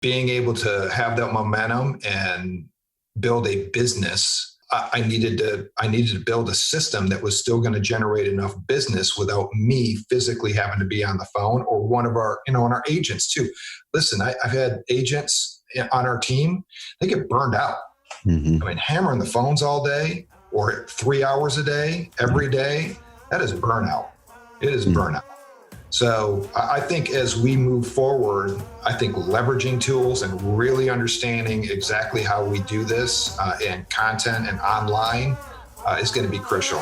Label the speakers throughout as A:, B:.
A: being able to have that momentum and build a business, I needed to build a system that was still going to generate enough business without me physically having to be on the phone, or one of our, and our agents too. Listen, I've had agents on our team, they get burned out. I mean, hammering the phones all day or 3 hours a day, every day, that is burnout. It is burnout. So I think as we move forward, I think leveraging tools and really understanding exactly how we do this in content and online is going to be crucial.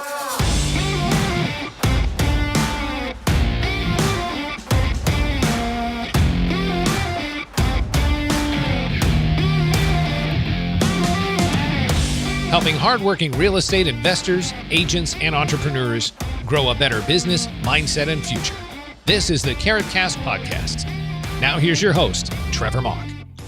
B: Helping hardworking real estate investors, agents, and entrepreneurs grow a better business, mindset, and future. This is the CarrotCast podcast. Now here's your host, Trevor Mock.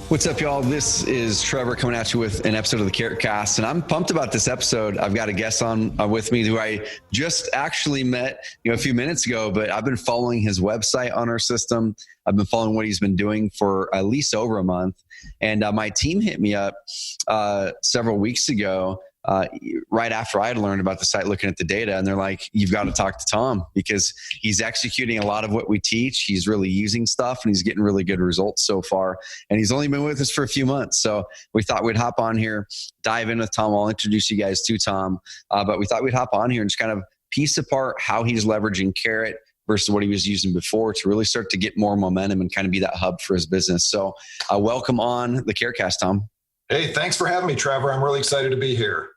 C: What's up, y'all? This is Trevor coming at you with an episode of the CarrotCast, and I'm pumped about this episode. I've got a guest on with me who I just actually met a few minutes ago, but I've been following his website on our system. I've been following what he's been doing for at least over a month, and my team hit me up several weeks ago right after I had learned about the site, looking at the data, and they're like, you've got to talk to Tom because he's executing a lot of what we teach. He's really using stuff and he's getting really good results so far. And he's only been with us for a few months. So we thought we'd hop on here, dive in with Tom. I'll introduce you guys to Tom. But we thought we'd hop on here and just kind of piece apart how he's leveraging Carrot versus what he was using before to really start to get more momentum and kind of be that hub for his business. So welcome on the CarrotCast, Tom.
A: Hey, thanks for having me, Trevor. I'm really excited to be here.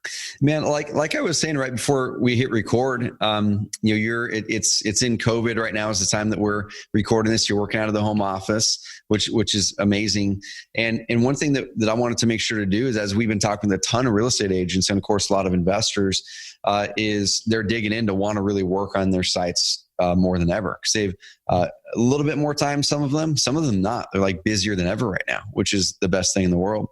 C: Man, like I was saying right before we hit record, it's in COVID right now is the time that we're recording this. You're working out of the home office, which is amazing. And one thing that I wanted to make sure to do is, as we've been talking with a ton of real estate agents and of course a lot of investors, is they're digging in to want to really work on their sites more than ever, because they've a little bit more time. Some of them not. They're like busier than ever right now, which is the best thing in the world.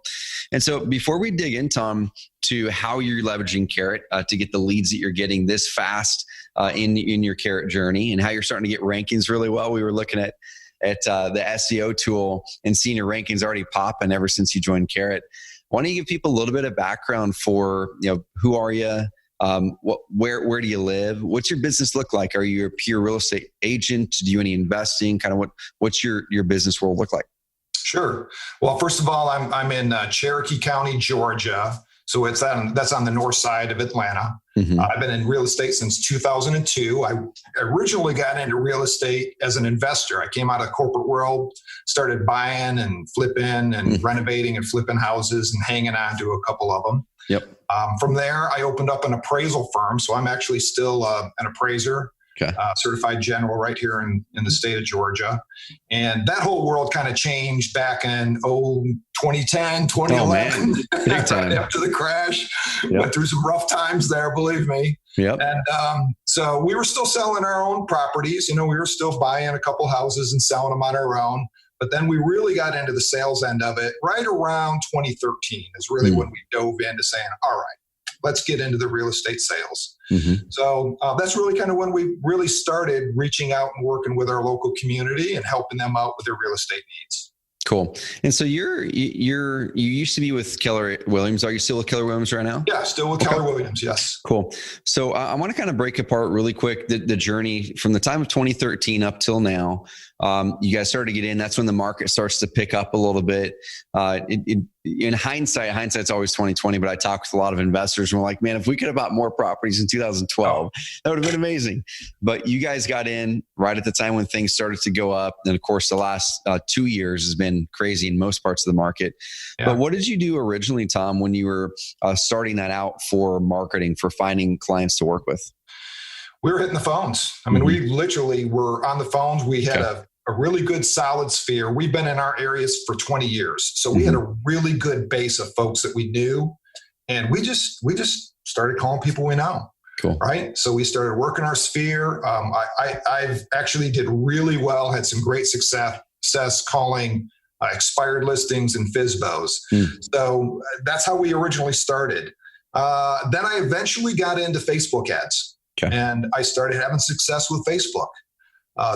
C: And so before we dig in, Tom, to how you're leveraging Carrot to get the leads that you're getting this fast in your Carrot journey, and how you're starting to get rankings really well. We were looking at the SEO tool and seeing your rankings already popping ever since you joined Carrot. Why don't you give people a little bit of background for, who are you? Where do you live? What's your business look like? Are you a pure real estate agent? Do you do any investing? Kind of what's your business world look like?
A: Sure. Well, first of all, I'm in Cherokee County, Georgia. So that's on the north side of Atlanta. I've been in real estate since 2002. I originally got into real estate as an investor. I came out of the corporate world, started buying and flipping and renovating and flipping houses and hanging on to a couple of them.
C: Yep.
A: From there, I opened up an appraisal firm. So I'm actually still an appraiser, certified general right here in the state of Georgia. And that whole world kind of changed back in 2010, 2011,
C: Big time.
A: right after the crash.
C: Yep.
A: Went through some rough times there, believe me.
C: Yep.
A: And so we were still selling our own properties. We were still buying a couple houses and selling them on our own. But then we really got into the sales end of it right around 2013 is really when we dove into saying, all right, let's get into the real estate sales. So that's really kind of when we really started reaching out and working with our local community and helping them out with their real estate needs.
C: Cool. And so you used to be with Keller Williams. Are you still with Keller Williams right now?
A: Yeah, still with Keller Williams. Yes.
C: Cool. So I want to kind of break apart really quick the journey from the time of 2013 up till now. You guys started to get in. That's when the market starts to pick up a little bit. In hindsight's always 2020, but I talked with a lot of investors and we're like, man, if we could have bought more properties in 2012, that would have been amazing. But you guys got in right at the time when things started to go up. And of course, the last 2 years has been crazy in most parts of the market. Yeah. But what did you do originally, Tom, when you were starting that out for marketing, for finding clients to work with?
A: We were hitting the phones. I mean, we literally were on the phones. We had a really good solid sphere. We've been in our areas for 20 years. So we had a really good base of folks that we knew. And we just started calling people we know.
C: Cool.
A: Right. So we started working our sphere. I've actually did really well, had some great success calling expired listings and FSBOs. So that's how we originally started. Then I eventually got into Facebook ads. And I started having success with Facebook.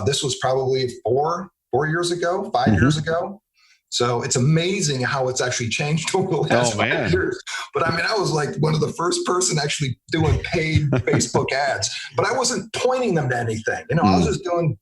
A: This was probably 4 years ago, 5 years ago. So it's amazing how it's actually changed over the last 5 years. But I mean, I was like one of the first person actually doing paid Facebook ads, but I wasn't pointing them to anything. You know, I was just doing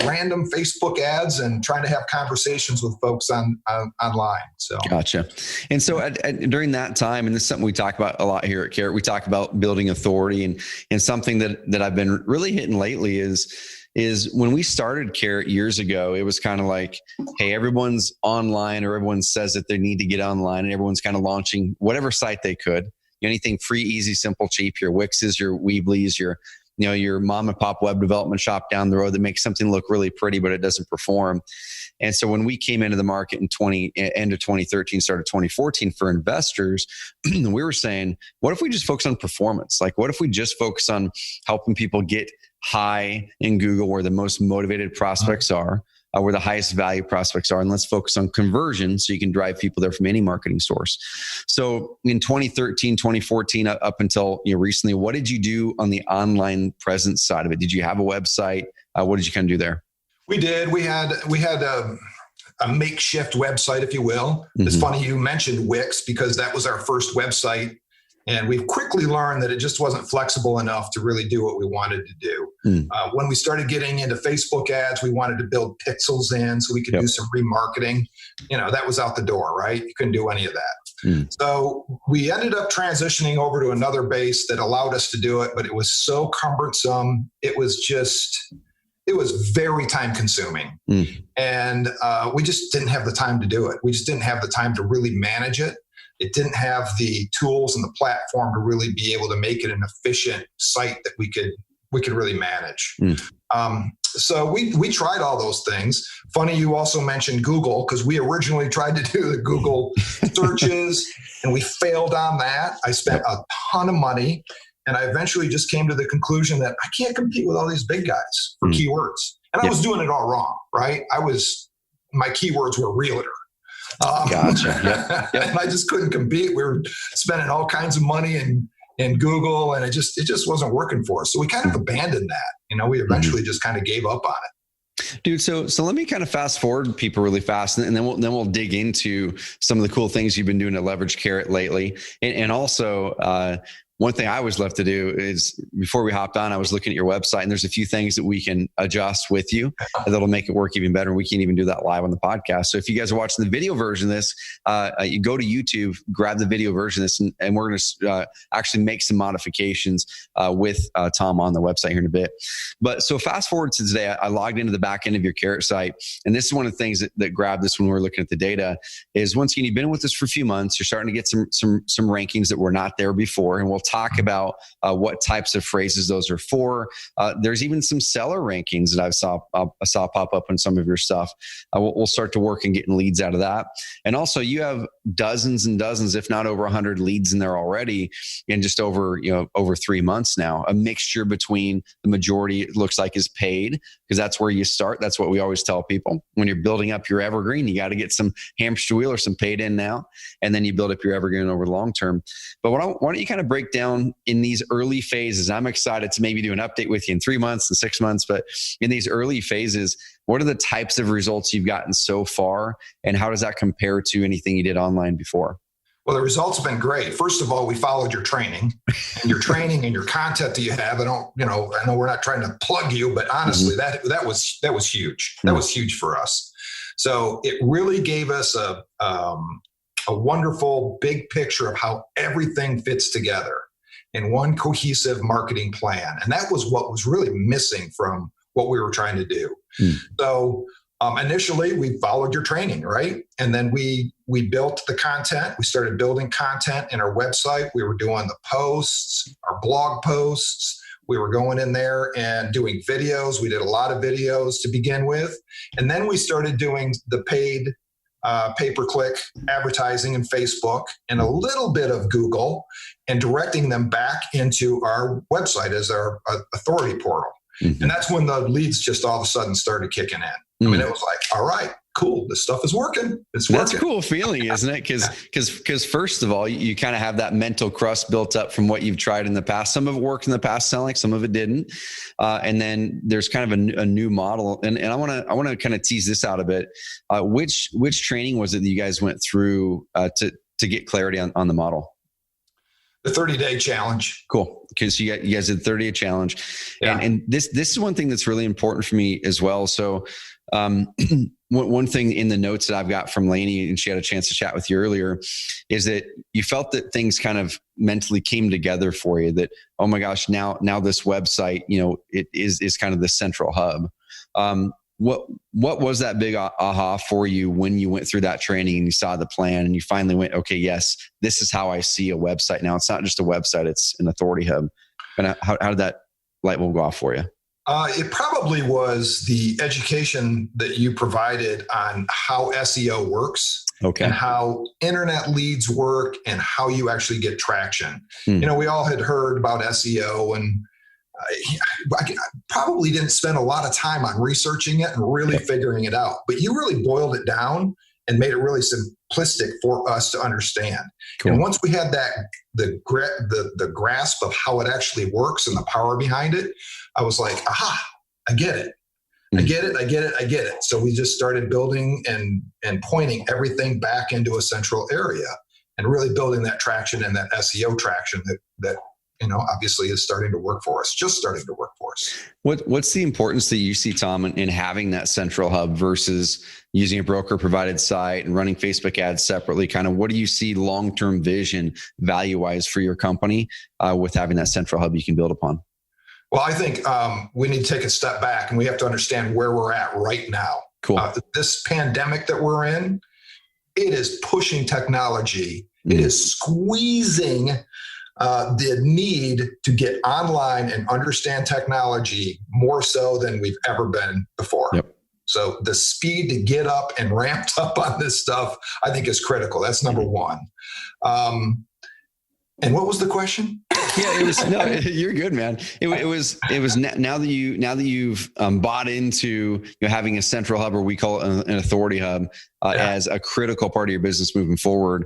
A: random Facebook ads and trying to have conversations with folks online. So
C: gotcha. And so during that time, and this is something we talk about a lot here at Carrot, we talk about building authority, and something that I've been really hitting lately is when we started Carrot years ago, it was kind of like, hey, everyone's online, or everyone says that they need to get online, and everyone's kind of launching whatever site they could. Anything free, easy, simple, cheap, your Wixes, your Weebly's, your mom and pop web development shop down the road that makes something look really pretty, but it doesn't perform. And so when we came into the market in end of 2013, started 2014 for investors, we were saying, what if we just focus on performance? Like, what if we just focus on helping people get high in Google, where the most motivated prospects are, where the highest value prospects are, and let's focus on conversion so you can drive people there from any marketing source. So in 2013, 2014, up until recently, what did you do on the online presence side of it? Did you have a website? What did you kind of do there?
A: We did. We had a makeshift website, if you will. It's funny you mentioned Wix, because that was our first website. And we've quickly learned that it just wasn't flexible enough to really do what we wanted to do. When we started getting into Facebook ads, we wanted to build pixels in so we could do some remarketing. That was out the door, right? You couldn't do any of that. So we ended up transitioning over to another base that allowed us to do it, but it was so cumbersome. It was very time consuming. And we just didn't have the time to do it. We just didn't have the time to really manage it. It didn't have the tools and the platform to really be able to make it an efficient site that we could really manage. So we tried all those things. Funny, you also mentioned Google, because we originally tried to do the Google searches and we failed on that. I spent a ton of money, and I eventually just came to the conclusion that I can't compete with all these big guys for keywords. And I was doing it all wrong, right? My keywords were realtor.
C: Gotcha. Yep.
A: And I just couldn't compete. We were spending all kinds of money in Google, and it just wasn't working for us. So we kind of abandoned that. We eventually just kind of gave up on it.
C: Dude, so let me kind of fast forward people really fast, and then we'll dig into some of the cool things you've been doing to leverage Carrot lately, and also one thing I was left to do is, before we hopped on, I was looking at your website, and there's a few things that we can adjust with you that'll make it work even better. We can't even do that live on the podcast. So if you guys are watching the video version of this, you go to YouTube, grab the video version of this, and we're going to actually make some modifications with Tom on the website here in a bit. But so fast forward to today, I logged into the back end of your Carrot site, and this is one of the things that grabbed us when we were looking at the data. Is once again, you've been with us for a few months, you're starting to get some rankings that were not there before, and we'll talk about what types of phrases those are for. There's even some seller rankings that I saw pop up on some of your stuff. We'll start to work on getting leads out of that. And also, you have dozens and dozens, if not over 100 leads in there already in just over 3 months now. A mixture between the majority, it looks like, is paid, because that's where you start. That's what we always tell people. When you're building up your evergreen, you got to get some hamster wheel or some paid in now, and then you build up your evergreen over the long term. But why don't you kind of break down in these early phases? I'm excited to maybe do an update with you in 3 months and 6 months, but in these early phases, what are the types of results you've gotten so far, and how does that compare to anything you did online before?
A: Well, the results have been great. First of all, we followed your training and your content that you have. I know we're not trying to plug you, but honestly, that was huge. That was huge for us. So it really gave us a wonderful big picture of how everything fits together in one cohesive marketing plan. And that was what was really missing from what we were trying to do. So initially, we followed your training, right? And then we built the content. We started building content in our website. We were doing the posts, our blog posts. We were going in there and doing videos. We did a lot of videos to begin with. And then we started doing the paid pay-per-click advertising in Facebook and a little bit of Google, and directing them back into our website as our authority portal. And that's when the leads just all of a sudden started kicking in. I mean, it was like, all right, cool, this stuff is working. It's working.
C: That's a cool feeling, isn't it? Because first of all, you kind of have that mental crust built up from what you've tried in the past. Some of it worked in the past, sound like some of it didn't. And then there's kind of a new model. And I want to kind of tease this out a bit. Which training was it that you guys went through to get clarity on the model?
A: The 30-day challenge.
C: Cool. Okay, so you guys did 30-day challenge.
A: Yeah.
C: And this is one thing that's really important for me as well. So one thing in the notes that I've got from Lainey, and she had a chance to chat with you earlier, is that you felt that things kind of mentally came together for you, that, oh my gosh, now this website, it is kind of the central hub. What was that big aha for you when you went through that training and you saw the plan and you finally went, okay, yes, this is how I see a website now. It's not just a website, it's an authority hub. And how did that light bulb go off for you?
A: It probably was the education that you provided on how SEO works,
C: okay,
A: and how internet leads work and how you actually get traction. We all had heard about SEO, and I probably didn't spend a lot of time on researching it and really figuring it out. But you really boiled it down and made it really simplistic for us to understand. Cool. And once we had the grasp of how it actually works and the power behind it, I was like, aha, I get it. I get it. So we just started building and pointing everything back into a central area and really building that traction and that SEO traction that obviously is starting to work for us, just starting to work for us.
C: What's the importance that you see, Tom, in having that central hub versus using a broker provided site and running Facebook ads separately? Kind of what do you see long-term vision value-wise for your company with having that central hub you can build upon?
A: Well, I think we need to take a step back and we have to understand where we're at right now.
C: Cool.
A: This pandemic that we're in, it is pushing technology. It is squeezing the need to get online and understand technology more so than we've ever been before. Yep. So the speed to get up and ramped up on this stuff, I think, is critical. That's number one. And what was the question?
C: Yeah, it was. No, you're good, man. It was now that you've bought into having a central hub, or we call it an authority hub, as a critical part of your business moving forward.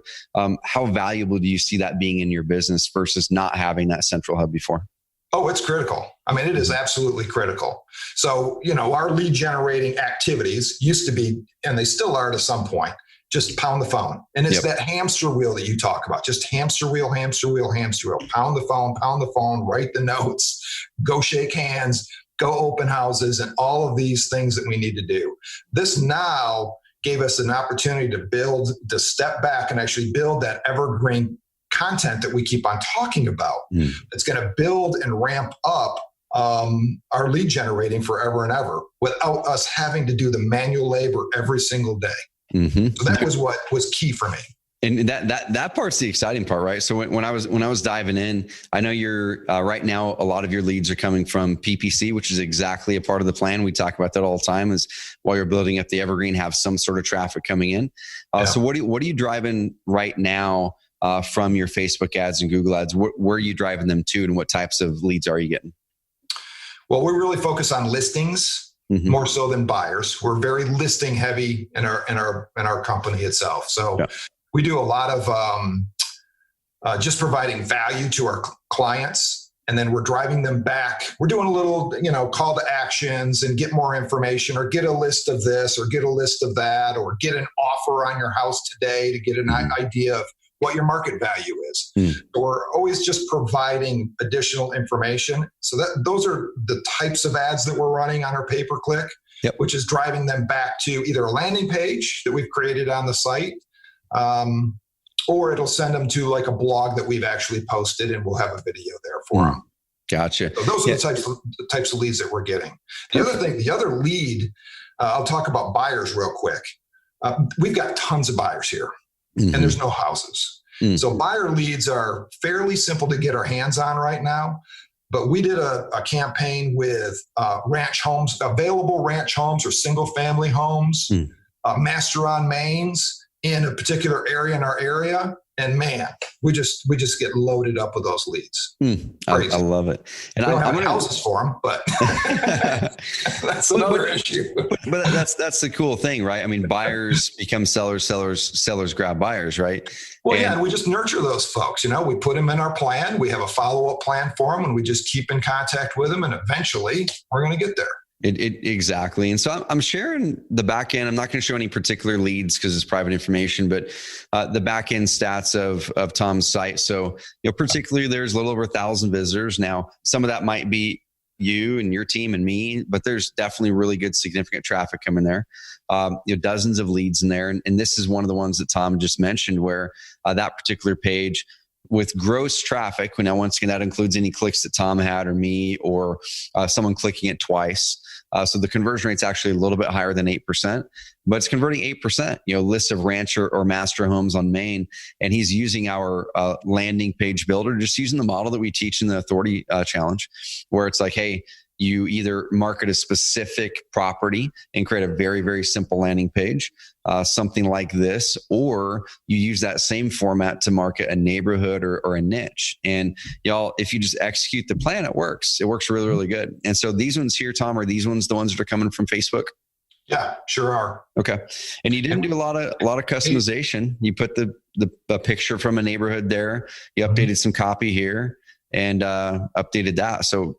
C: How valuable do you see that being in your business versus not having that central hub before?
A: Oh, it's critical. I mean, it is absolutely critical. So, our lead generating activities used to be, and they still are to some point, just pound the phone. And it's that hamster wheel that you talk about. Just hamster wheel. Pound the phone, write the notes, go shake hands, go open houses, and all of these things that we need to do. This now gave us an opportunity to step back and actually build that evergreen content that we keep on talking about. It's going to build and ramp up our lead generating forever and ever without us having to do the manual labor every single day. Mm-hmm. So that was what was key for me.
C: And that part's the exciting part, right? So when I was diving in, I know you're right now, a lot of your leads are coming from PPC, which is exactly a part of the plan. We talk about that all the time, is while you're building up the evergreen, have some sort of traffic coming in. So what are you driving right now from your Facebook ads and Google ads? Where are you driving them to, and what types of leads are you getting?
A: Well, we really focus on listings. Mm-hmm. More so than buyers. We're very listing heavy in our company itself. So we do a lot of just providing value to our clients, and then we're driving them back. We're doing a little, call to actions and get more information, or get a list of this, or get a list of that, or get an offer on your house today to get an idea of what your market value is. So we're always just providing additional information. So those are the types of ads that we're running on our pay-per-click, which is driving them back to either a landing page that we've created on the site, or it'll send them to like a blog that we've actually posted, and we'll have a video there for them.
C: Gotcha.
A: So those are the types of leads that we're getting. The other lead, I'll talk about buyers real quick. We've got tons of buyers here. And there's no houses. So buyer leads are fairly simple to get our hands on right now. But we did a campaign with ranch homes, available ranch homes or single family homes, master on mains in a particular area in our area. And man, we just get loaded up with those leads.
C: I love it. And
A: we don't have houses for them, but that's another issue.
C: But that's the cool thing, right? I mean, buyers become sellers grab buyers, right?
A: Well, and we just nurture those folks. We put them in our plan. We have a follow-up plan for them, and we just keep in contact with them. And eventually, we're going to get there.
C: Exactly. And so I'm sharing the back end. I'm not going to show any particular leads because it's private information, but the back end stats of Tom's site. So, particularly there's a little over 1,000 visitors. Now, some of that might be you and your team and me, but there's definitely really good, significant traffic coming there. Dozens of leads in there. And this is one of the ones that Tom just mentioned where that particular page with gross traffic, now once again, that includes any clicks that Tom had or me or someone clicking it twice. So the conversion rate's actually a little bit higher than 8%, but it's converting 8%, list of rancher or master homes on Main. And he's using our landing page builder, just using the model that we teach in the Authority Challenge, where it's like, hey, you either market a specific property and create a very, very simple landing page, something like this, or you use that same format to market a neighborhood or a niche. And y'all, if you just execute the plan, it works. It works really, really good. And so these ones here, Tom, are these ones the ones that are coming from Facebook?
A: Yeah, sure are.
C: Okay. And you didn't do a lot of customization. You put the picture from a neighborhood there. You updated some copy here and updated that. So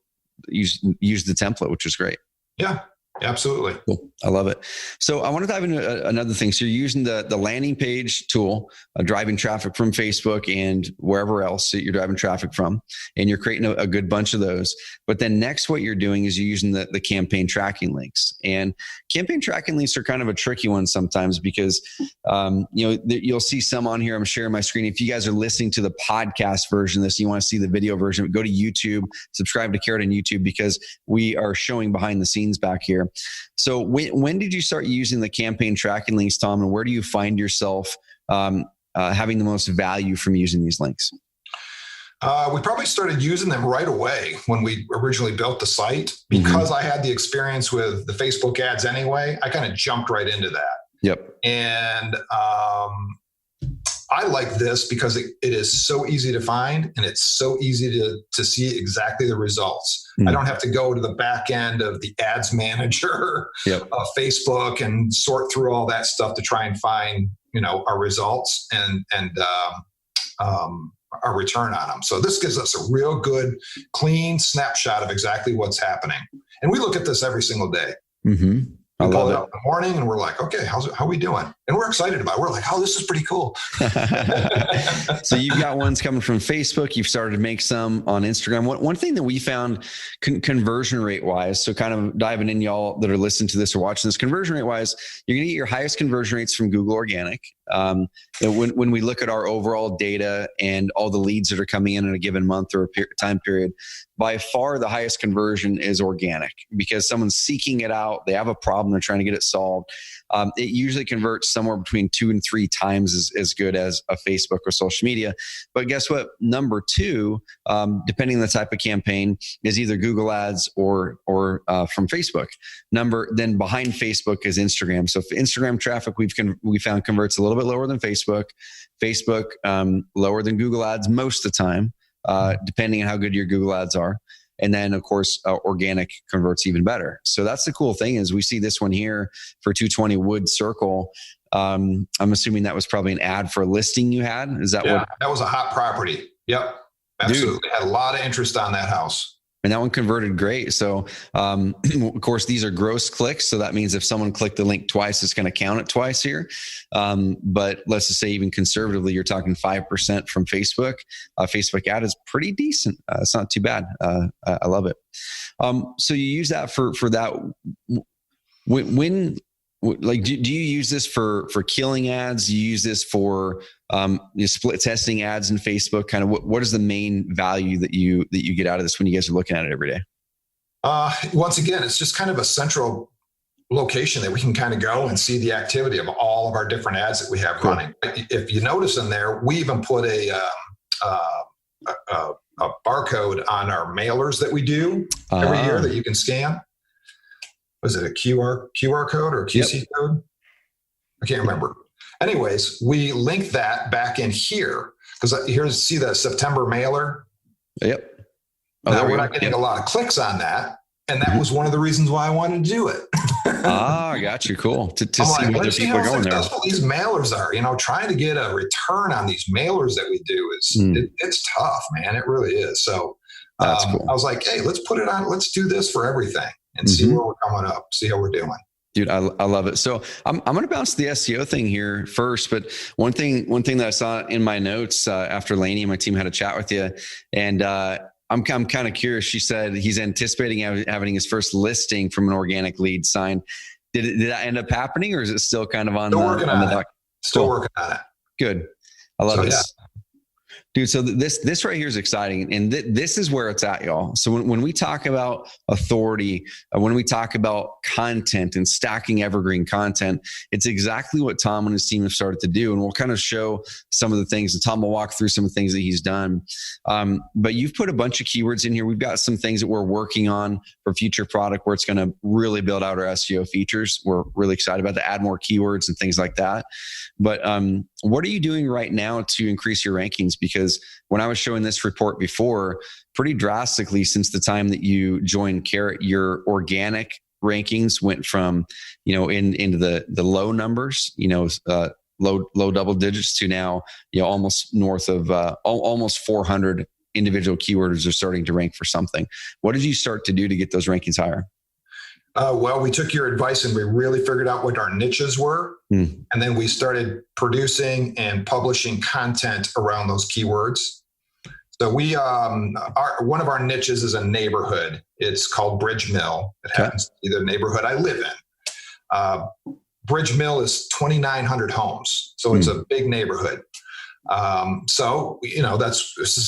C: use the template, which is great.
A: Yeah, absolutely.
C: Cool. I love it. So I want to dive into another thing. So you're using the landing page tool, driving traffic from Facebook and wherever else that you're driving traffic from, and you're creating a good bunch of those. But then next, what you're doing is you're using the campaign tracking links. And campaign tracking links are kind of a tricky one sometimes because, you'll see some on here. I'm sharing my screen. If you guys are listening to the podcast version of this, you want to see the video version, go to YouTube, subscribe to Carrot on YouTube because we are showing behind the scenes back here. So when did you start using the campaign tracking links, Tom, and where do you find yourself having the most value from using these links?
A: We probably started using them right away when we originally built the site. Because I had the experience with the Facebook ads anyway, I kind of jumped right into that.
C: Yep.
A: And I like this because it is so easy to find and it's so easy to see exactly the results. I don't have to go to the back end of the ads manager of Facebook and sort through all that stuff to try and find, our results and our return on them. So this gives us a real good, clean snapshot of exactly what's happening. And we look at this every single day. We pull it out in the morning and we're like, okay, how are we doing? And we're excited about it. We're like, oh, this is pretty cool.
C: So you've got ones coming from Facebook. You've started to make some on Instagram. One thing that we found conversion rate wise, so kind of diving in, y'all that are listening to this or watching this, conversion rate wise, you're going to get your highest conversion rates from Google Organic. When we look at our overall data and all the leads that are coming in a given month or a time period, by far the highest conversion is organic because someone's seeking it out. They have a problem. They're trying to get it solved. It usually converts somewhere between 2 and 3 times as good as a Facebook or social media. But guess what? Number 2, depending on the type of campaign, is either Google Ads or from Facebook. Then behind Facebook is Instagram. So if Instagram traffic we found converts a little bit lower than Facebook. Facebook lower than Google Ads most of the time, depending on how good your Google Ads are. And then, of course, organic converts even better. So that's the cool thing is we see this one here for 220 Wood Circle. I'm assuming that was probably an ad for a listing you had. Is that what?
A: That was a hot property. Yep. Absolutely. Dude. Had a lot of interest on that house.
C: And that one converted great. So, of course, these are gross clicks. So that means if someone clicked the link twice, it's going to count it twice here. But let's just say even conservatively, you're talking 5% from Facebook. Facebook ad is pretty decent. It's not too bad. I love it. So you use that for that. When do you use this for killing ads? Do you use this for split testing ads in Facebook? Kind of what is the main value that you get out of this when you guys are looking at it every day?
A: Once again, it's just kind of a central location that we can kind of go and see the activity of all of our different ads that we have running. If you notice in there, we even put a barcode on our mailers that we do every year that you can scan. Was it a QR code or a QC code? I can't remember. anyways, we link that back in here because see the September mailer.
C: Yep.
A: Now we're not getting a lot of clicks on that. And that was one of the reasons why I wanted to do it.
C: I got you. Cool. To
A: I'm
C: see
A: like,
C: whether
A: let's see
C: people
A: how
C: are going there.
A: successful these mailers are. Trying to get a return on these mailers that we do it's tough, man. It really is. So
C: that's cool.
A: I was like, hey, let's put it on. Let's do this for everything and see where we're coming up, see how we're doing.
C: Dude, I love it. So I'm going to bounce the SEO thing here first, but one thing that I saw in my notes after Lainey and my team had a chat with you, and I'm kind of curious. She said he's anticipating having his first listing from an organic lead signed. Did that end up happening, or is it still kind of on the dock?
A: Still working on it.
C: Good. I love this.
A: Yeah.
C: Dude, so this right here is exciting. And this is where it's at, y'all. So when we talk about authority, when we talk about content and stacking evergreen content, it's exactly what Tom and his team have started to do. And we'll kind of show some of the things, and Tom will walk through some of the things that he's done. But you've put a bunch of keywords in here. We've got some things that we're working on for future product where it's going to really build out our SEO features. We're really excited about to add more keywords and things like that. But what are you doing right now to increase your rankings? Because when I was showing this report before, pretty drastically since the time that you joined Carrot, your organic rankings went from, into the low numbers, low double digits to now, almost north of almost 400 individual keywords are starting to rank for something. What did you start to do to get those rankings higher?
A: Well, we took your advice and we really figured out what our niches were. And then we started producing and publishing content around those keywords. So one of our niches is a neighborhood. It's called Bridge Mill. It happens to be the neighborhood I live in. Bridge Mill is 2,900 homes. So it's a big neighborhood. This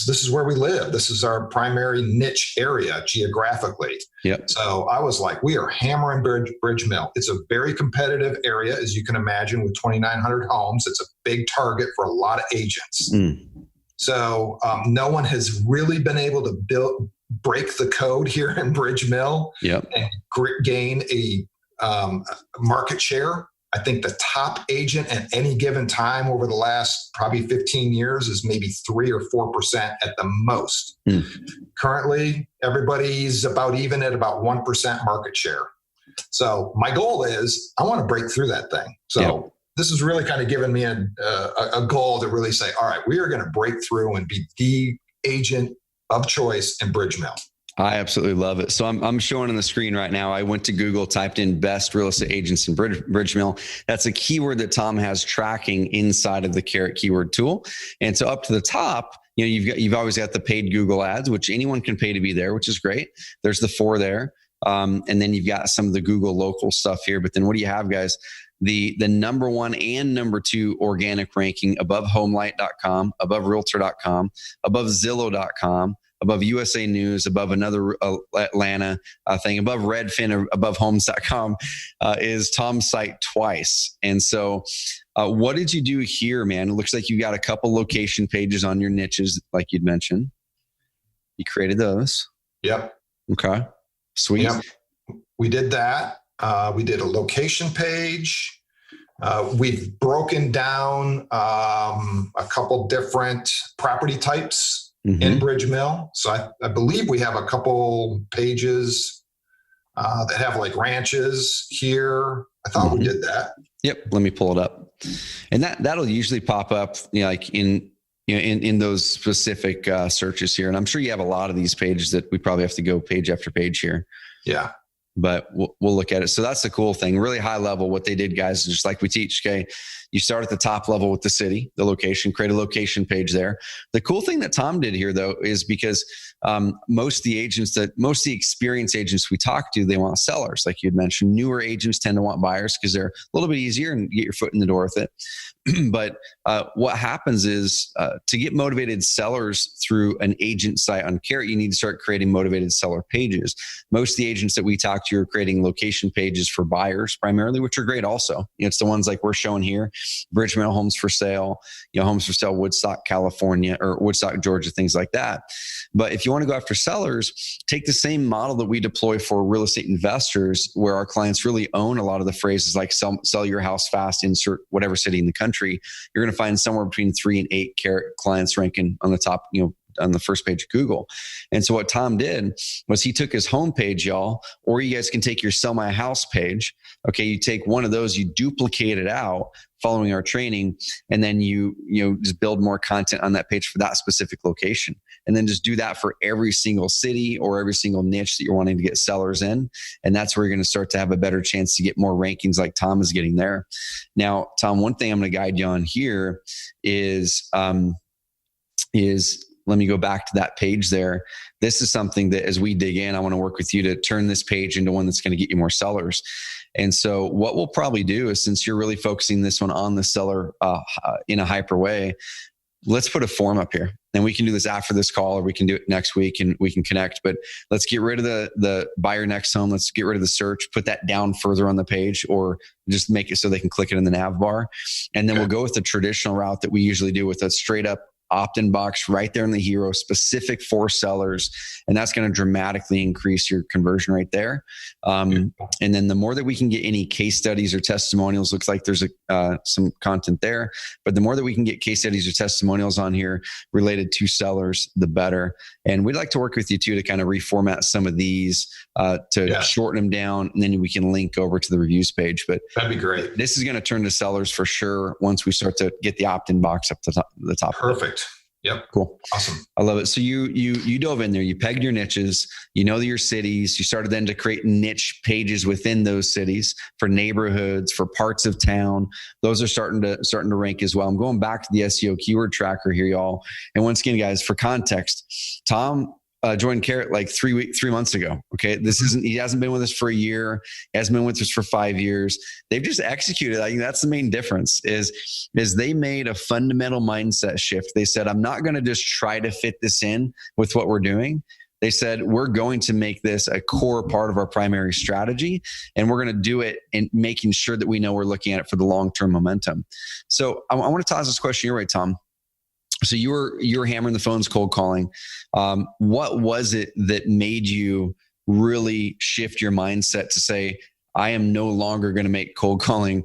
A: is where we live. This is our primary niche area geographically.
C: Yep.
A: So I was like, we are hammering Bridge Mill. It's a very competitive area, as you can imagine, with 2,900 homes. It's a big target for a lot of agents. So no one has really been able to break the code here in Bridge Mill and gain a market share. I think the top agent at any given time over the last probably 15 years is maybe 3 or 4% at the most. Currently, everybody's about even at about 1% market share. So my goal is I want to break through that thing. So this is really kind of giving me a goal to really say, all right, we are going to break through and be the agent of choice in Bridge Mill.
C: I absolutely love it. So I'm showing on the screen right now. I went to Google, typed in best real estate agents in Bridge Mill. That's a keyword that Tom has tracking inside of the Carrot keyword tool. And so up to the top, you've always got the paid Google ads, which anyone can pay to be there, which is great. There's the 4 there. And then you've got some of the Google local stuff here. But then what do you have, guys? The number 1 and number 2 organic ranking above homelight.com, above realtor.com, above Zillow.com, above USA News, above another Atlanta thing, above Redfin, or above homes.com is Tom's site twice. And so what did you do here, man? It looks like you got a couple location pages on your niches, like you'd mentioned. You created those.
A: Yep.
C: Okay. Sweet.
A: Yep. We did that. We did a location page. We've broken down a couple different property types in Bridge Mill. So I believe we have a couple pages that have like ranches here. I thought we did that.
C: Yep. Let me pull it up. And that'll usually pop up like in those specific searches here. And I'm sure you have a lot of these pages that we probably have to go page after page here.
A: Yeah.
C: But we'll look at it. So that's the cool thing. Really high level. What they did, guys, is just like we teach. Okay, you start at the top level with the city, the location, create a location page there. The cool thing that Tom did here, though, is because most of the experienced agents we talk to, they want sellers, like you'd mentioned. Newer agents tend to want buyers because they're a little bit easier and get your foot in the door with it. But what happens is to get motivated sellers through an agent site on Carrot, you need to start creating motivated seller pages. Most of the agents that we talk to are creating location pages for buyers primarily, which are great also. It's the ones like we're showing here, Bridge Mill Homes for Sale, Homes for Sale, Woodstock, California, or Woodstock, Georgia, things like that. But if you want to go after sellers, take the same model that we deploy for real estate investors, where our clients really own a lot of the phrases like sell your house fast, insert whatever city in the country. country, you're going to find somewhere between 3 and 8 Carrot clients ranking on the top, on the first page of Google. And so what Tom did was he took his homepage, y'all, or you guys can take your Sell My House page. Okay. You take one of those, you duplicate it out following our training, and then you just build more content on that page for that specific location. And then just do that for every single city or every single niche that you're wanting to get sellers in. And that's where you're going to start to have a better chance to get more rankings like Tom is getting there. Now, Tom, one thing I'm going to guide you on here is let me go back to that page there. This is something that as we dig in, I want to work with you to turn this page into one that's going to get you more sellers. And so what we'll probably do is, since you're really focusing this one on the seller in a hyper way, let's put a form up here. And we can do this after this call, or we can do it next week and we can connect. But let's get rid of the buy your next home. Let's get rid of the search, put that down further on the page, or just make it so they can click it in the nav bar. And then we'll go with the traditional route that we usually do, with a straight up opt-in box right there in the hero, specific for sellers. And that's going to dramatically increase your conversion rate there. And then the more that we can get any case studies or testimonials, looks like there's some content there, but the more that we can get case studies or testimonials on here related to sellers, the better. And we'd like to work with you too, to kind of reformat some of these to shorten them down. And then we can link over to the reviews page. But
A: that'd be great.
C: This is going to turn to sellers for sure once we start to get the opt-in box up to the top.
A: Perfect. Yep.
C: Cool.
A: Awesome.
C: I love it. So you dove in there, you pegged your niches, your cities, you started then to create niche pages within those cities for neighborhoods, for parts of town. Those are starting to rank as well. I'm going back to the SEO Keyword Tracker here, y'all. And once again, guys, for context, Tom joined Carrot like 3 months ago. Okay. He hasn't been with us for a year. He hasn't been with us for 5 years. They've just executed. I think that's the main difference is they made a fundamental mindset shift. They said, I'm not going to just try to fit this in with what we're doing. They said, we're going to make this a core part of our primary strategy, and we're going to do it in making sure that we know we're looking at it for the long-term momentum. So I want to toss this question your way, Tom. So you were hammering the phones, cold calling. What was it that made you really shift your mindset to say, I am no longer going to make cold calling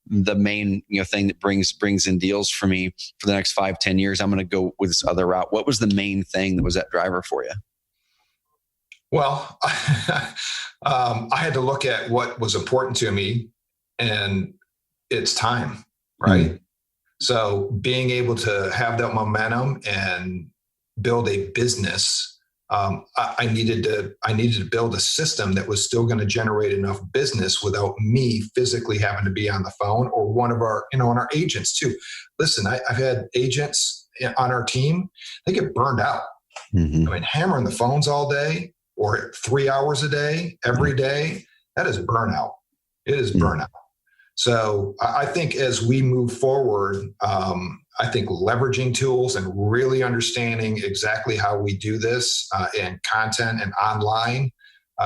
C: the main thing that brings in deals for me for the next 5-10 years? I'm going to go with this other route. What was the main thing that was that driver for you?
A: Well, I had to look at what was important to me, and it's time, right? Mm-hmm. So being able to have that momentum and build a business, I needed to build a system that was still going to generate enough business without me physically having to be on the phone, or one of our, and our agents too. Listen, I've had agents on our team, they get burned out. Mm-hmm. I mean, hammering the phones all day or 3 hours a day, every day, that is burnout. It is burnout. So I think as we move forward, I think leveraging tools and really understanding exactly how we do this in content and online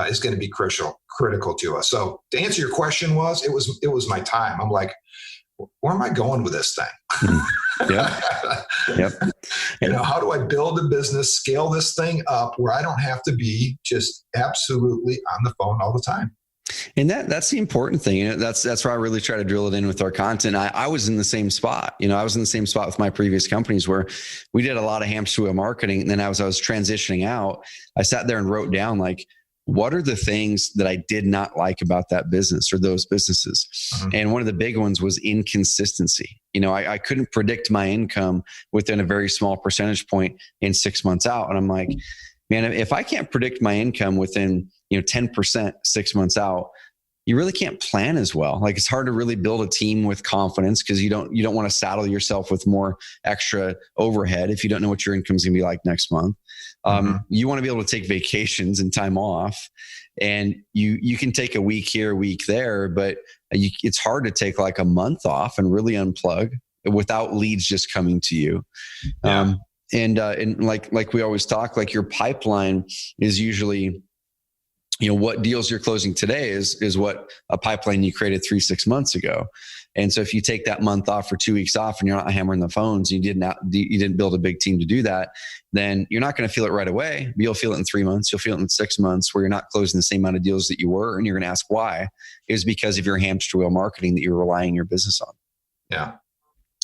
A: is going to be critical to us. So to answer your question, it was my time. I'm like, where am I going with this thing? Yep. How do I build a business, scale this thing up where I don't have to be just absolutely on the phone all the time?
C: And that's the important thing. That's where I really try to drill it in with our content. I was in the same spot. I was in the same spot with my previous companies where we did a lot of hamster wheel marketing. And then as I was transitioning out, I sat there and wrote down, like, what are the things that I did not like about that business or those businesses? Mm-hmm. And one of the big ones was inconsistency. I couldn't predict my income within a very small percentage point in 6 months out. And I'm like, man, if I can't predict my income within 10% 6 months out, you really can't plan as well. Like, it's hard to really build a team with confidence because you don't want to saddle yourself with more extra overhead if you don't know what your income is going to be like next month. You want to be able to take vacations and time off, and you can take a week here, a week there, but it's hard to take like a month off and really unplug without leads just coming to you. Yeah. And like we always talk, like your pipeline is usually, what deals you're closing today is what a pipeline you created 3-6 months ago. And so if you take that month off or 2 weeks off and you're not hammering the phones, you didn't build a big team to do that, then you're not going to feel it right away. But you'll feel it in 3 months. You'll feel it in 6 months where you're not closing the same amount of deals that you were. And you're going to ask why. It was because of your hamster wheel marketing that you're relying your business on.
A: Yeah.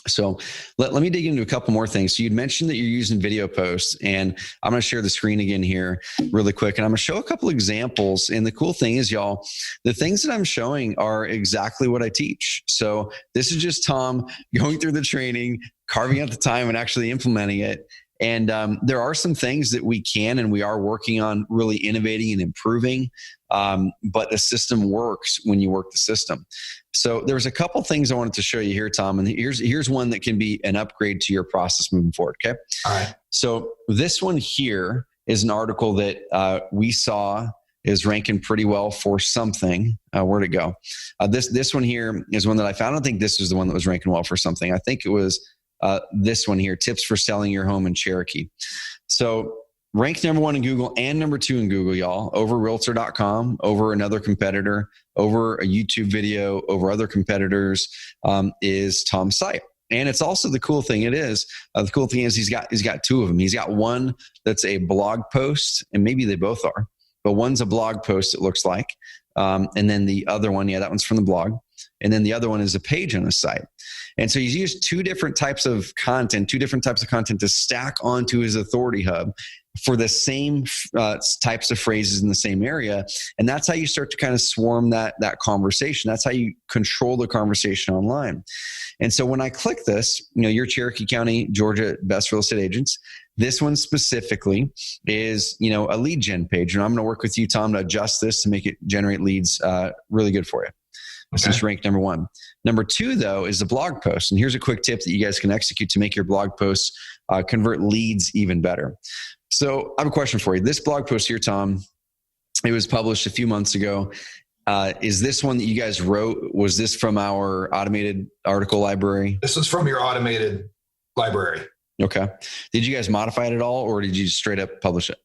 C: So let me dig into a couple more things. So you'd mentioned that you're using video posts, and I'm going to share the screen again here really quick. And I'm going to show a couple examples. And the cool thing is, y'all, the things that I'm showing are exactly what I teach. So this is just Tom going through the training, carving out the time and actually implementing it. And there are some things that we can and we are working on really innovating and improving. But the system works when you work the system. So there's a couple things I wanted to show you here, Tom. And here's one that can be an upgrade to your process moving forward. Okay.
A: All right.
C: So this one here is an article that we saw is ranking pretty well for something. Where'd it go? This one here is one that I found. I don't think this was the one that was ranking well for something. I think it was this one here, tips for selling your home in Cherokee. So ranked number 1 in Google and number 2 in Google, y'all, over Realtor.com, over another competitor, over a YouTube video, over other competitors, is Tom's site. And it's also the cool thing the cool thing is he's got 2 of them. He's got one that's a blog post, and maybe they both are, but one's a blog post, it looks like. And then the other one, that one's from the blog. And then the other one is a page on the site. And so he's used 2 different types of content to stack onto his authority hub for the same types of phrases in the same area. And that's how you start to kind of swarm that conversation. That's how you control the conversation online. And so when I click this, your Cherokee County, Georgia best real estate agents, this one specifically is, a lead gen page. And I'm going to work with you, Tom, to adjust this to make it generate leads really good for you. Okay. This is ranked number 1. Number 2, though, is the blog post. And here's a quick tip that you guys can execute to make your blog posts convert leads even better. So I have a question for you. This blog post here, Tom, it was published a few months ago. Is this one that you guys wrote? Was this from our automated article library?
A: This was from your automated library.
C: Okay. Did you guys modify it at all, or did you straight up publish it?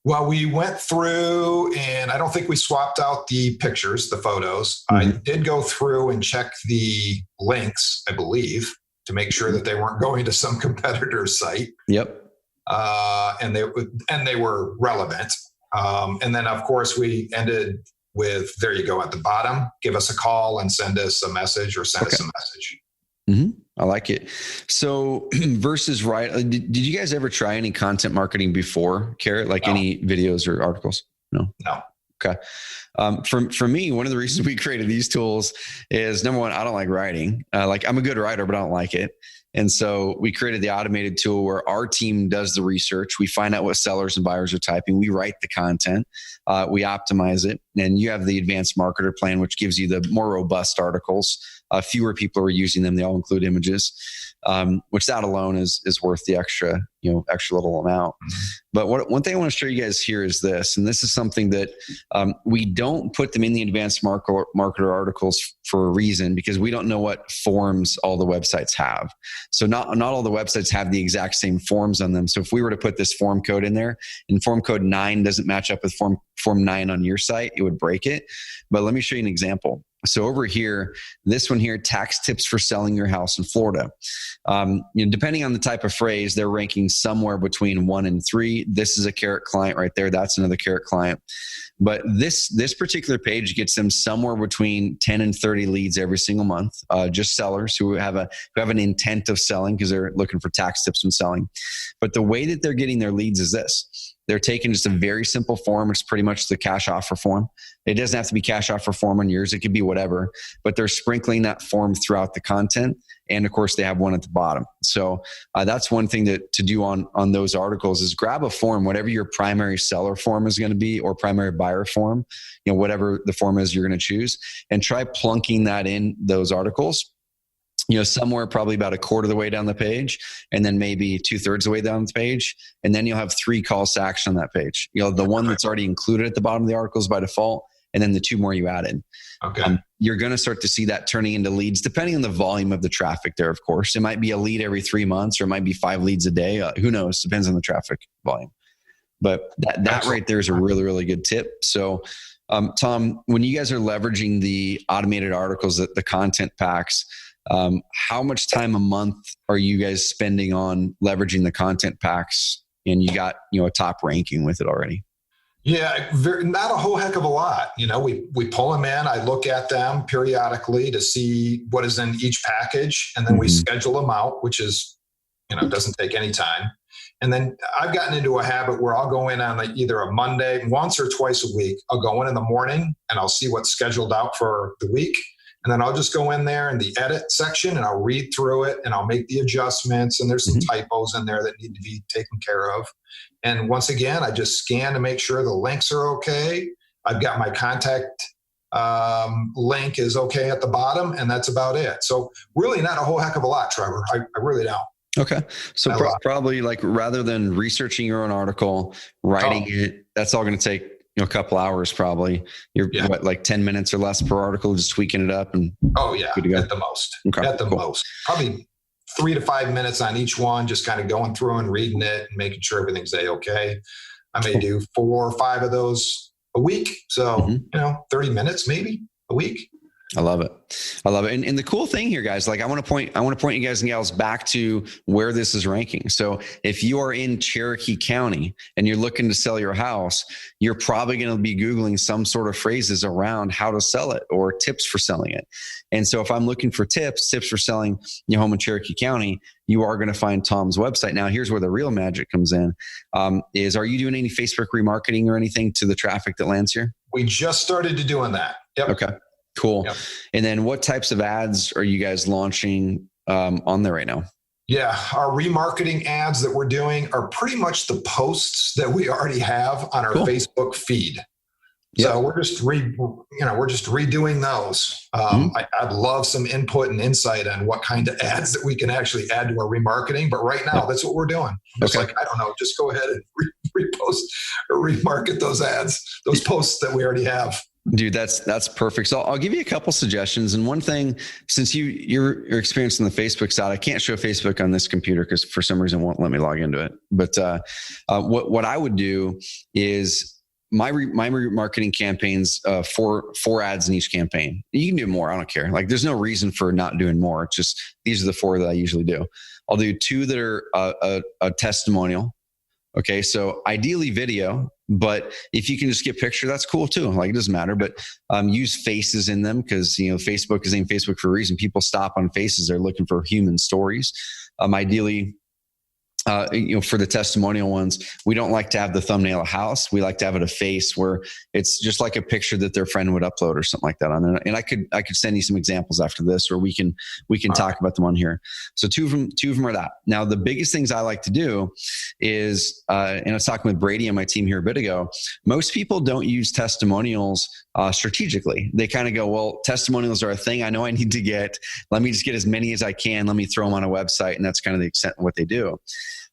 A: Well, we went through, and I don't think we swapped out the pictures, the photos. Mm-hmm. I did go through and check the links, I believe, to make sure that they weren't going to some competitor's site.
C: Yep.
A: And they were relevant. And then, of course, we ended with, there you go at the bottom, give us a call and send us a message or send us a message.
C: Mm-hmm. I like it. So versus right. Did you guys ever try any content marketing before, Carrot? Like any videos or articles? No. Okay. For me, one of the reasons we created these tools is, number 1, I don't like writing. I'm a good writer, but I don't like it. And so we created the automated tool where our team does the research. We find out what sellers and buyers are typing. We write the content. We optimize it. And you have the advanced marketer plan, which gives you the more robust articles. Fewer people are using them. They all include images, which that alone is worth the extra little amount. But one thing I want to show you guys here is this, and this is something that we don't put them in the advanced marketer articles for a reason, because we don't know what forms all the websites have. So not all the websites have the exact same forms on them. So if we were to put this form code in there and form code 9 doesn't match up with form 9 on your site, it would break it. But let me show you an example. So over here, this one here, tax tips for selling your house in Florida. Depending on the type of phrase, they're ranking somewhere between 1 and 3. This is a Carrot client right there. That's another Carrot client. But this particular page gets them somewhere between 10 and 30 leads every single month. Just sellers who have an intent of selling because they're looking for tax tips when selling. But the way that they're getting their leads is this. They're taking just a very simple form. It's pretty much the cash offer form. It doesn't have to be cash offer form on yours. It could be whatever, but they're sprinkling that form throughout the content. And of course they have one at the bottom. So that's one thing to do on those articles is grab a form, whatever your primary seller form is going to be, or primary buyer form, whatever the form is you're going to choose, and try plunking that in those articles. Somewhere probably about a quarter of the way down the page, and then maybe 2/3 of the way down the page. And then you'll have 3 calls to action on that page. The one that's already included at the bottom of the articles by default, and then the 2 more you added.
A: Okay.
C: You're going to start to see that turning into leads, depending on the volume of the traffic there, of course. It might be a lead every 3 months, or it might be 5 leads a day. Who knows? Depends on the traffic volume. But that right there is a really, really good tip. So, Tom, when you guys are leveraging the automated articles, the content packs, how much time a month are you guys spending on leveraging the content packs? And you got, a top ranking with it already?
A: Yeah, not a whole heck of a lot. We pull them in. I look at them periodically to see what is in each package, and then we schedule them out, which is, doesn't take any time. And then I've gotten into a habit where I'll go in on either a Monday, once or twice a week. I'll go in the morning and I'll see what's scheduled out for the week. And then I'll just go in there in the edit section and I'll read through it and I'll make the adjustments. And there's some typos in there that need to be taken care of. And once again, I just scan to make sure the links are okay. I've got my contact link is okay at the bottom, and that's about it. So really not a whole heck of a lot, Trevor. I really don't.
C: Okay. So probably like rather than researching your own article, writing it, that's all going to take a couple hours probably. You're like 10 minutes or less per article, just tweaking it up and good to go.
A: At the most.
C: Okay.
A: At the most. Probably 3 to 5 minutes on each one, just kind of going through and reading it and making sure everything's okay. I may do 4 or 5 of those a week. So, 30 minutes maybe a week.
C: I love it. And the cool thing here, guys, like I want to point you guys and gals back to where this is ranking. So if you are in Cherokee County and you're looking to sell your house, you're probably going to be Googling some sort of phrases around how to sell it or tips for selling it. And so if I'm looking for tips for selling your home in Cherokee County, you are going to find Tom's website. Now, here's where the real magic comes in. Are you doing any Facebook remarketing or anything to the traffic that lands here?
A: We just started to doing that. Yep.
C: Okay. Cool.
A: Yep.
C: And then what types of ads are you guys launching on there right now?
A: Yeah, our remarketing ads that we're doing are pretty much the posts that we already have on our Facebook feed. Yep. So we're just redoing those. I'd love some input and insight on what kind of ads that we can actually add to our remarketing. But right now, that's what we're doing. It's like, I don't know, just go ahead and repost or remarket those ads, those posts that we already have.
C: Dude, that's perfect. So I'll give you a couple suggestions. And one thing, since you're experienced on the Facebook side, I can't show Facebook on this computer because for some reason it won't let me log into it. But what I would do is my remarketing campaigns, 4 ads in each campaign. You can do more. I don't care. Like there's no reason for not doing more. It's just these are the 4 that I usually do. I'll do 2 that are a testimonial. Okay, so ideally video, but if you can just get a picture, that's cool too. Like it doesn't matter, but use faces in them because Facebook is named Facebook for a reason. People stop on faces; they're looking for human stories. Ideally, for the testimonial ones, we don't like to have the thumbnail a house. We like to have it a face where it's just like a picture that their friend would upload or something like that on there. And I could send you some examples after this, or we can talk about them on here. So two of them are that. Now, the biggest things I like to do is, and I was talking with Brady and my team here a bit ago, most people don't use testimonials strategically. They kind of go, well, testimonials are a thing I know I need to get. Let me just get as many as I can. Let me throw them on a website. And that's kind of the extent of what they do.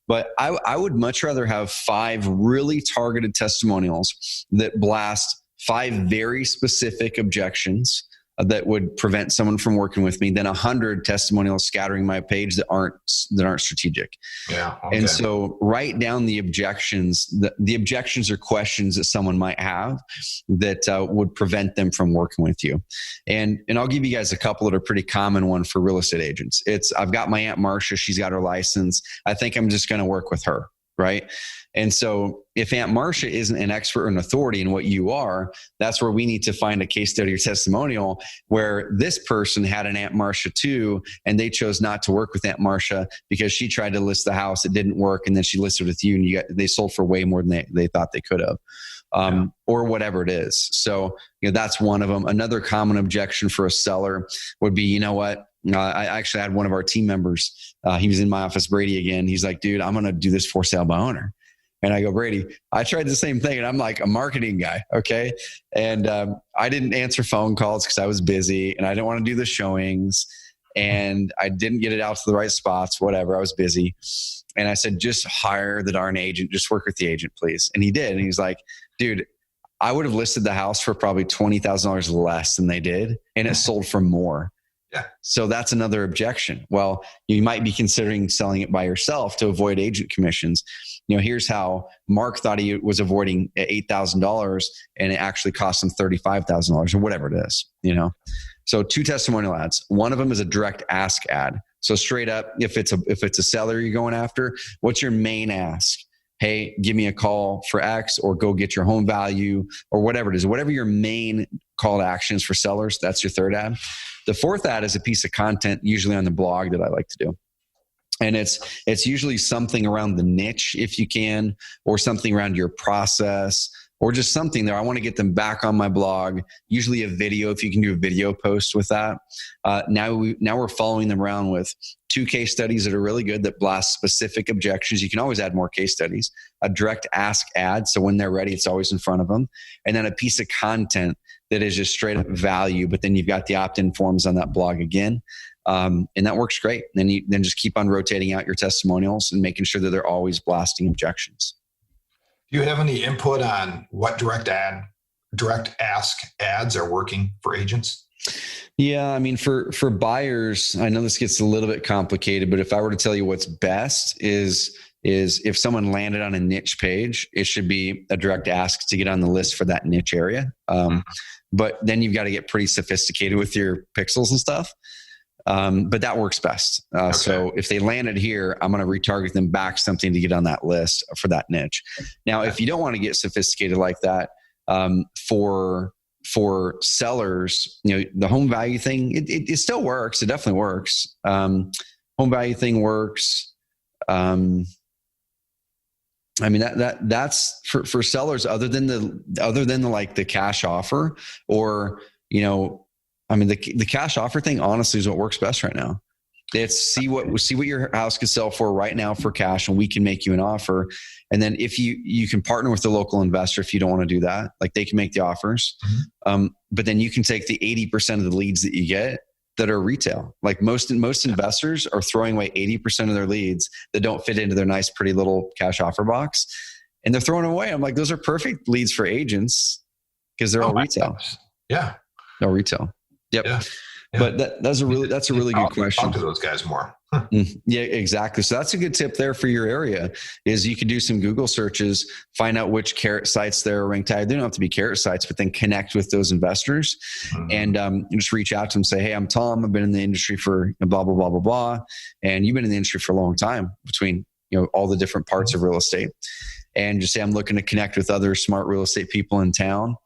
C: But I would much rather have 5 really targeted testimonials that blast 5 very specific objections that would prevent someone from working with me than 100 testimonials scattering my page that aren't strategic.
A: Yeah. Okay.
C: And so write down the objections. The objections or questions that someone might have that would prevent them from working with you. And I'll give you guys a couple that are pretty common one for real estate agents. I've got my Aunt Marcia. She's got her license. I think I'm just going to work with her. Right. And so if Aunt Marcia isn't an expert or an authority in what you are, that's where we need to find a case study or testimonial where this person had an Aunt Marcia too, and they chose not to work with Aunt Marcia because she tried to list the house. It didn't work. And then she listed with you and they sold for way more than they thought they could have. Or whatever it is. So, that's one of them. Another common objection for a seller would be, you know what? I actually had one of our team members. He was in my office, Brady again. He's like, dude, I'm going to do this for sale by owner. And I go, Brady, I tried the same thing. And I'm like a marketing guy. Okay. And I didn't answer phone calls because I was busy and I didn't want to do the showings. And I didn't get it out to the right spots, whatever. I was busy. And I said, just hire the darn agent. Just work with the agent, please. And he did. And he's like, dude, I would have listed the house for probably $20,000 less than they did. And it sold for more.
A: Yeah.
C: So that's another objection. Well, you might be considering selling it by yourself to avoid agent commissions. Here's how Mark thought he was avoiding $8,000 and it actually cost him $35,000 or whatever it is, So 2 testimonial ads. One of them is a direct ask ad. So straight up, if it's a seller you're going after, what's your main ask? hey, give me a call for X, or go get your home value, or whatever it is. Whatever your main call to action is for sellers, that's your third ad. The fourth ad is a piece of content, usually on the blog, that I like to do. And it's usually something around the niche, if you can, or something around your process, or just something there. I want to get them back on my blog, usually a video, if you can do a video post with that. Now we're following them around with 2 case studies that are really good, that blast specific objections. You can always add more case studies, a direct ask ad. So when they're ready, it's always in front of them. And then a piece of content that is just straight up value, but then you've got the opt-in forms on that blog again. And that works great. Then just keep on rotating out your testimonials and making sure that they're always blasting objections.
A: Do you have any input on what direct ask ads are working for agents?
C: Yeah, I mean, for buyers, I know this gets a little bit complicated, but if I were to tell you what's best is if someone landed on a niche page, it should be a direct ask to get on the list for that niche area. But then you've got to get pretty sophisticated with your pixels and stuff. But that works best. Okay. So if they landed here, I'm going to retarget them back something to get on that list for that niche. Now, if you don't want to get sophisticated like that, for sellers, the home value thing, it still works. It definitely works. Home value thing works. I mean, that's for sellers, other than the cash offer, or, I mean, the cash offer thing, honestly, is what works best right now. It's see what your house could sell for right now for cash, and we can make you an offer. And then if you can partner with the local investor, if you don't want to do that, like, they can make the offers. Mm-hmm. But then you can take the 80% of the leads that you get that are retail. Like most investors are throwing away 80% of their leads that don't fit into their nice, pretty little cash offer box, and they're throwing them away. I'm like, those are perfect leads for agents because they're all retail.
A: Yeah,
C: no retail. Yep. Yeah. Yeah. But that's a really good question.
A: Talk to those guys more.
C: Yeah, exactly. So that's a good tip there for your area, is you could do some Google searches, find out which carrot sites they're ranked high. They don't have to be carrot sites, but then connect with those investors and just reach out to them. Say, hey, I'm Tom. I've been in the industry for blah, blah, blah, blah, blah. And you've been in the industry for a long time, between all the different parts of real estate. And just say, I'm looking to connect with other smart real estate people in town.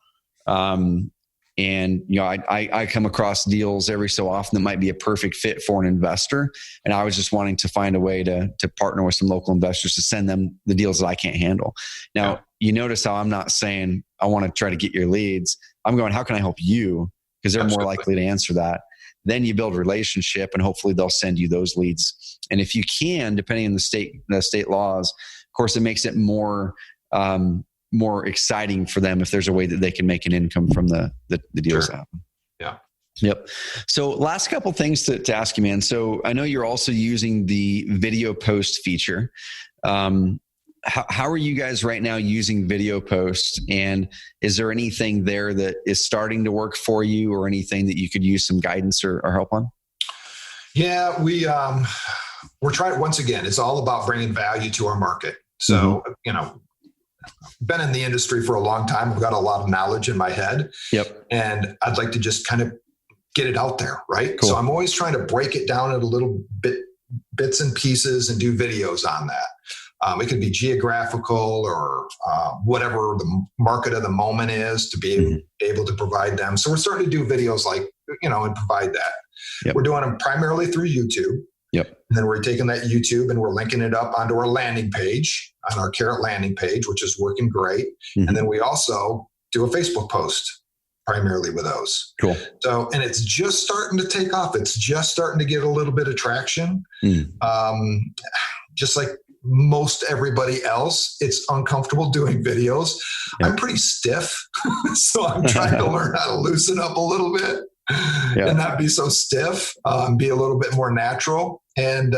C: And, I come across deals every so often that might be a perfect fit for an investor. And I was just wanting to find a way to partner with some local investors to send them the deals that I can't handle. Now, You notice how I'm not saying I want to try to get your leads. I'm going, how can I help you? Because they're more likely to answer that. Then you build a relationship, and hopefully they'll send you those leads. And if you can, depending on the state laws, of course, it makes it more exciting for them if there's a way that they can make an income from the deals that happen.
A: Yeah.
C: Yep. So last couple things to ask you, man. So I know you're also using the video post feature. How are you guys right now using video posts? And is there anything there that is starting to work for you, or anything that you could use some guidance or help on?
A: Yeah, we're trying, once again, it's all about bringing value to our market. So, been in the industry for a long time. I've got a lot of knowledge in my head. Yep. And I'd like to just kind of get it out there, right? Cool. So I'm always trying to break it down into little bits and pieces and do videos on that. It could be geographical or whatever the market of the moment is, to be able to provide them. So we're starting to do videos and provide that. Yep. We're doing them primarily through YouTube. Yep. And then we're taking that YouTube and we're linking it up onto our landing page, on our Carrot landing page, which is working great. Mm-hmm. And then we also do a Facebook post primarily with those. Cool. So, and it's just starting to take off. It's just starting to get a little bit of traction. Just like most everybody else, it's uncomfortable doing videos. Yep. I'm pretty stiff, so I'm trying to learn how to loosen up a little bit. And not be so stiff, be a little bit more natural. And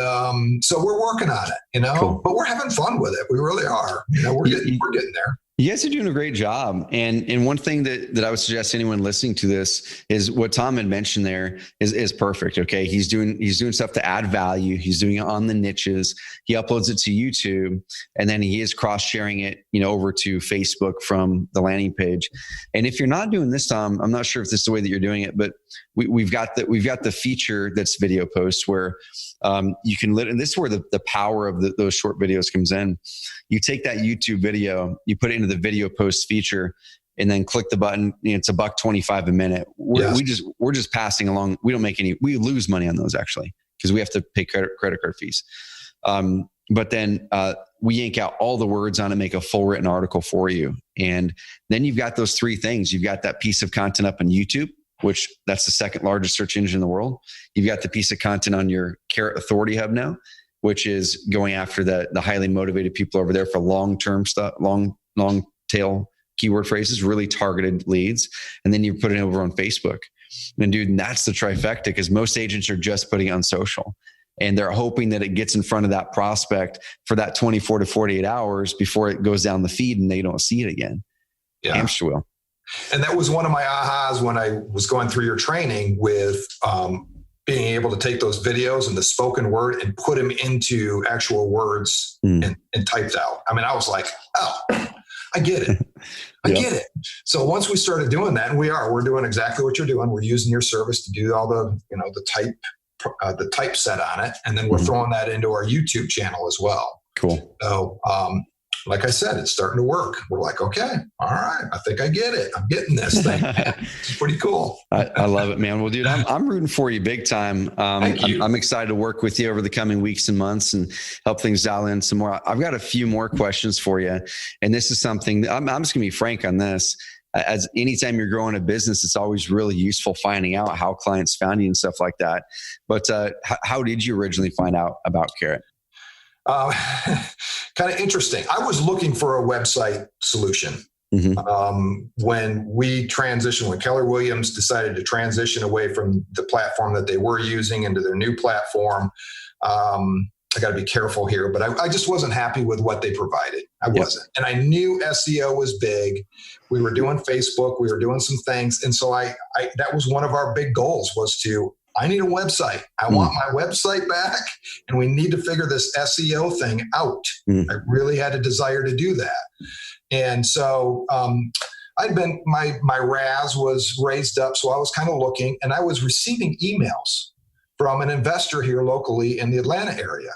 A: so we're working on it, cool. But we're having fun with it. We really are. We're getting there. You guys are doing a great job. And one thing that I would suggest anyone listening to this is what Tom had mentioned there is perfect. Okay. He's doing stuff to add value. He's doing it on the niches. He uploads it to YouTube, and then he is cross-sharing it, over to Facebook from the landing page. And if you're not doing this, Tom, I'm not sure if this is the way that you're doing it, but
C: we've got the feature that's video posts where you can and this is where the power of those short videos comes in. You take that YouTube video, you put it into the video post feature, and then click the button. It's $1.25 a minute. We're just passing along. We don't make we lose money on those actually, because we have to pay credit card fees. But then we yank out all the words on it, make a full written article for you. And then you've got those three things. You've got that piece of content up on YouTube, which that's the second largest search engine in the world. You've got the piece of content on your Carrot Authority Hub now, which is going after the highly motivated people over there for long-term stuff, long tail keyword phrases, really targeted leads. And then you put it over on Facebook. And dude, that's the trifecta, because most agents are just putting it on social. And they're hoping that it gets in front of that prospect for that 24 to 48 hours before it goes down the feed and they don't see it again.
A: Yeah.
C: Hamster wheel.
A: And that was one of my ahas when I was going through your training with being able to take those videos and the spoken word and put them into actual words and typed out. I mean, I was like, oh, I get it. I get it. So once we started doing that, and we're doing exactly what you're doing. We're using your service to do all the typeset on it. And then we're throwing that into our YouTube channel as well.
C: Cool.
A: So, like I said, it's starting to work. We're like, okay, all right, I think I get it. I'm getting this thing. It's pretty cool.
C: I love it, man. Well, dude, I'm rooting for you big time.
A: Thank you.
C: I'm excited to work with you over the coming weeks and months and help things dial in some more. I've got a few more questions for you. And this is something, I'm just going to be frank on this. As anytime you're growing a business, it's always really useful finding out how clients found you and stuff like that. But how did you originally find out about Carrot?
A: Kind of interesting. I was looking for a website solution. When Keller Williams decided to transition away from the platform that they were using into their new platform. I got to be careful here, but I just wasn't happy with what they provided. I wasn't. And I knew SEO was big. We were doing Facebook. We were doing some things. And so that was one of our big goals was I need a website. I want my website back, and we need to figure this SEO thing out. I really had a desire to do that. And so my RAS was raised up. So I was kind of looking, and I was receiving emails from an investor here locally in the Atlanta area.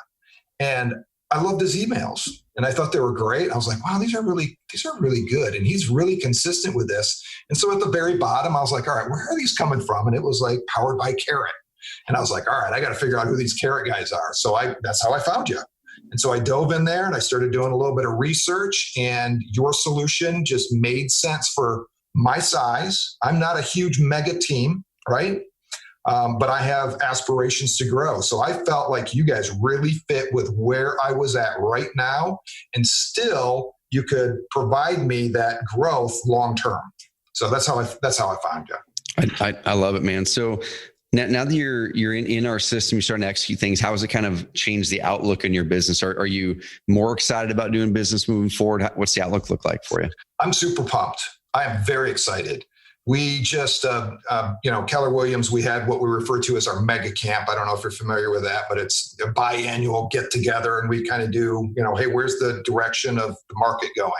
A: And I loved his emails, and I thought they were great. I was like, wow, these are really good. And he's really consistent with this. And so at the very bottom, I was like, all right, where are these coming from? And it was like powered by Carrot. And I was like, all right, I got to figure out who these Carrot guys are. So that's how I found you. And so I dove in there and I started doing a little bit of research, and your solution just made sense for my size. I'm not a huge mega team, right? But I have aspirations to grow. So I felt like you guys really fit with where I was at right now, and still you could provide me that growth long term. So that's how I found you.
C: I love it, man. So now that you're in our system, you're starting to execute things. How has it kind of changed the outlook in your business? Are you more excited about doing business moving forward? What's the outlook look like for you? I'm
A: super pumped. I am very excited. We just, Keller Williams, we had what we refer to as our mega camp. I don't know if you're familiar with that, but it's a biannual get together, and we kind of do, hey, where's the direction of the market going?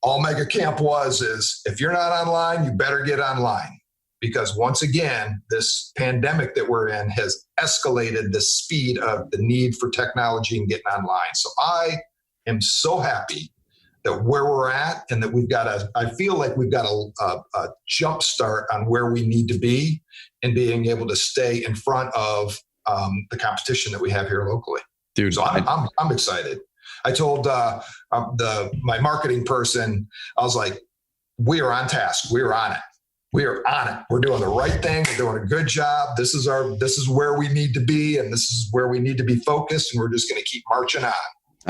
A: All mega camp is if you're not online, you better get online, because once again, this pandemic that we're in has escalated the speed of the need for technology and getting online. So I am so happy that where we're at, and that I feel like we've got a jump start on where we need to be and being able to stay in front of the competition that we have here locally.
C: Dude,
A: so I'm excited. I told my marketing person, I was like, we are on task. We are on it. We are on it. We're doing the right thing. We're doing a good job. This is where we need to be, and this is where we need to be focused, and we're just going to keep marching on.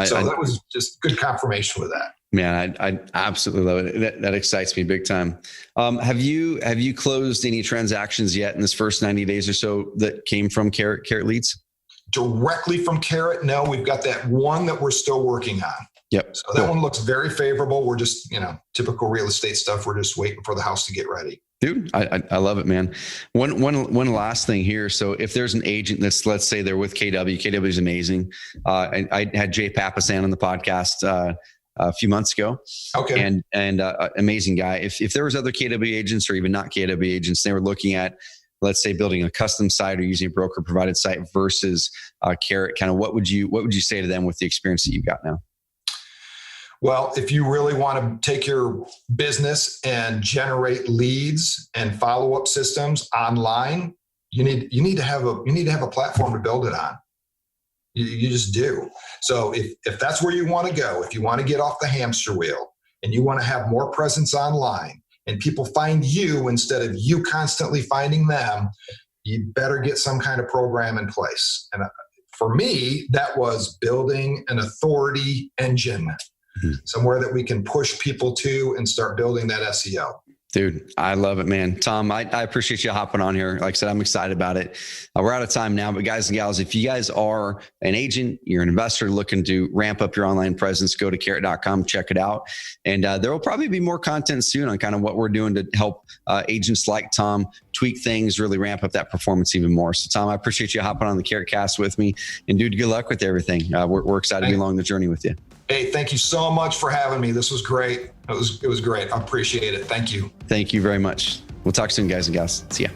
A: So that was just good confirmation with that.
C: Man, I absolutely love it. That excites me big time. Have you closed any transactions yet in this first 90 days or so that came from Carrot leads?
A: Directly from Carrot? No, we've got that one that we're still working on.
C: Yep.
A: So that one looks very favorable. We're just, typical real estate stuff. We're just waiting for the house to get ready.
C: Dude, I love it, man. One last thing here. So if there's an agent that's, let's say they're with KW is amazing. I had Jay Papasan on the podcast a few months ago.
A: Okay.
C: And amazing guy. If there was other KW agents or even not KW agents, they were looking at, let's say, building a custom site or using a broker provided site versus Carrot, kind of what would you say to them with the experience that you've got now?
A: Well, if you really want to take your business and generate leads and follow-up systems online, you need to have a platform to build it on. You just do. So if that's where you want to go, if you want to get off the hamster wheel and you want to have more presence online and people find you instead of you constantly finding them, you better get some kind of program in place. And for me, that was building an authority engine, somewhere that we can push people to and start building that SEO.
C: Dude, I love it, man. Tom, I appreciate you hopping on here. Like I said, I'm excited about it. We're out of time now, but guys and gals, if you guys are an agent, you're an investor looking to ramp up your online presence, go to carrot.com, check it out. And there will probably be more content soon on kind of what we're doing to help agents like Tom tweak things, really ramp up that performance even more. So Tom, I appreciate you hopping on the Carrot Cast with me. And dude, good luck with everything. We're excited to be along the journey with you.
A: Hey, thank you so much for having me. This was great. It was great. I appreciate it. Thank you.
C: Thank you very much. We'll talk soon, guys and gals. See ya.